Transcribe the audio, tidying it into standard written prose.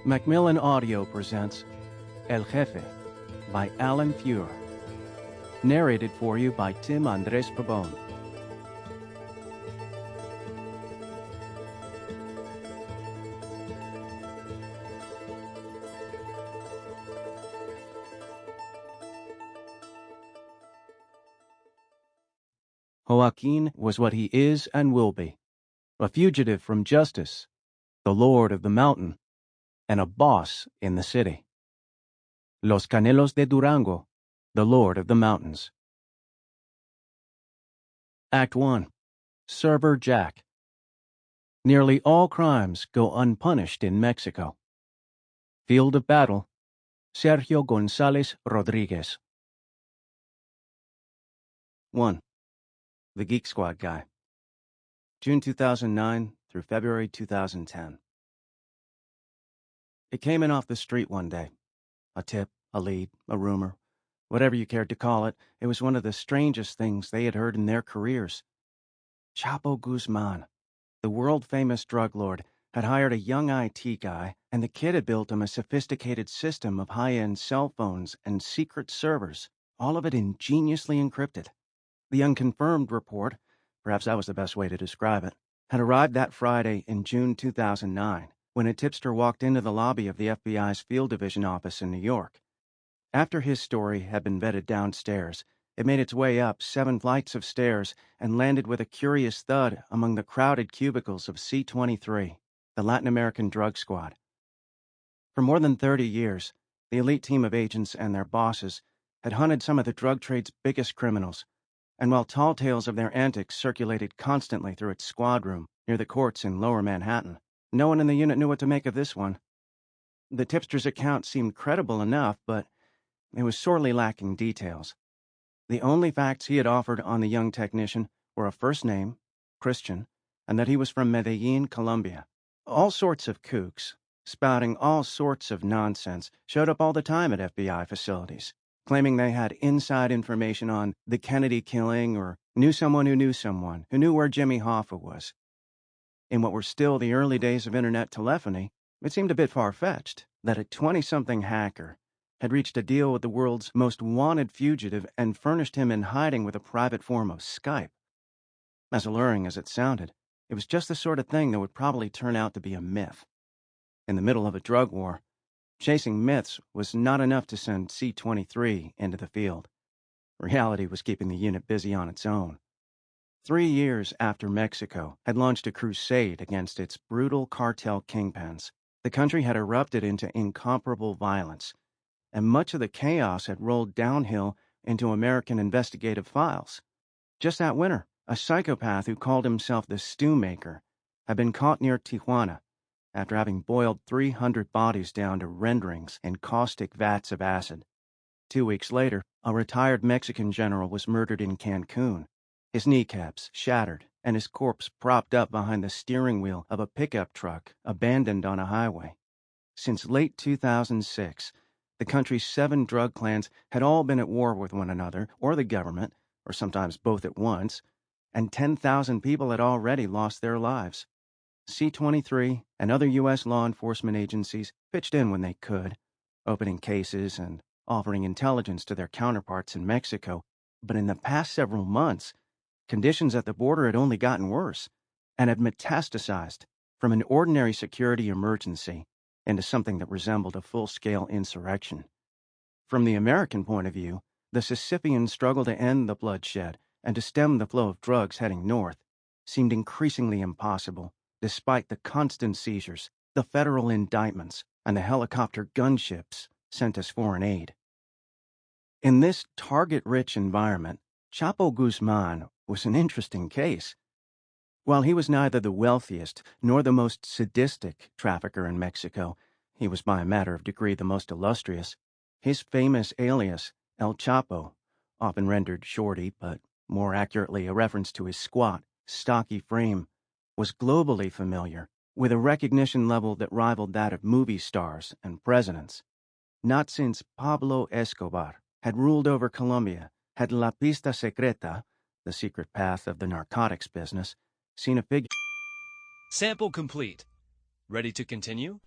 Macmillan Audio presents El Jefe by Alan Feuer. Narrated for you by Andrés Pabon. Joaquin was what he is and will be, a fugitive from justice, the lord of the mountain, and a boss in the city. Los Canelos de Durango, the lord of the mountains. Act 1. Server Jack. Nearly all crimes go unpunished in Mexico. Field of battle, Sergio González Rodriguez. 1. The Geek Squad Guy. June 2009 through February 2010. It came in off the street one day. A tip, a lead, a rumor, whatever you cared to call it, it was one of the strangest things they had heard in their careers. Chapo Guzmán, the world-famous drug lord, had hired a young IT guy, and the kid had built him a sophisticated system of high-end cell phones and secret servers, all of it ingeniously encrypted. The unconfirmed report, perhaps that was the best way to describe it, had arrived that Friday in June 2009, when a tipster walked into the lobby of the FBI's Field Division office in New York. After his story had been vetted downstairs, it made its way up 7 flights of stairs and landed with a curious thud among the crowded cubicles of C23, the Latin American drug squad. For more than 30 years, the elite team of agents and their bosses had hunted some of the drug trade's biggest criminals, and while tall tales of their antics circulated constantly through its squad room near the courts in Lower Manhattan, no one in the unit knew what to make of this one. The tipster's account seemed credible enough, but it was sorely lacking details. The only facts he had offered on the young technician were a first name, Christian, and that he was from Medellin, Colombia. All sorts of kooks, spouting all sorts of nonsense, showed up all the time at FBI facilities, claiming they had inside information on the Kennedy killing or knew someone who knew where Jimmy Hoffa was. In what were still the early days of internet telephony, it seemed a bit far-fetched that a 20-something hacker had reached a deal with the world's most wanted fugitive and furnished him in hiding with a private form of Skype. As alluring as it sounded, it was just the sort of thing that would probably turn out to be a myth. In the middle of a drug war, chasing myths was not enough to send C-23 into the field. Reality was keeping the unit busy on its own. 3 years after Mexico had launched a crusade against its brutal cartel kingpins, the country had erupted into incomparable violence, and much of the chaos had rolled downhill into American investigative files. Just that winter, a psychopath who called himself the Stew Maker had been caught near Tijuana after having boiled 300 bodies down to renderings in caustic vats of acid. 2 weeks later, a retired Mexican general was murdered in Cancun, his kneecaps shattered and his corpse propped up behind the steering wheel of a pickup truck abandoned on a highway. Since late 2006, the country's 7 drug clans had all been at war with one another or the government, or sometimes both at once, and 10,000 people had already lost their lives. C-23 and other U.S. law enforcement agencies pitched in when they could, opening cases and offering intelligence to their counterparts in Mexico, but in the past several months, conditions at the border had only gotten worse and had metastasized from an ordinary security emergency into something that resembled a full-scale insurrection. From the American point of view, the Sisyphean struggle to end the bloodshed and to stem the flow of drugs heading north seemed increasingly impossible, despite the constant seizures, the federal indictments, and the helicopter gunships sent as foreign aid. In this target-rich environment, Chapo Guzmán was an interesting case. While he was neither the wealthiest nor the most sadistic trafficker in Mexico, he was by a matter of degree the most illustrious. His famous alias, El Chapo, often rendered Shorty, but more accurately a reference to his squat, stocky frame, was globally familiar, with a recognition level that rivaled that of movie stars and presidents. Not since Pablo Escobar had ruled over Colombia had La Pista Secreta, the secret path of the narcotics business, seen a figure. Sample complete. Ready to continue?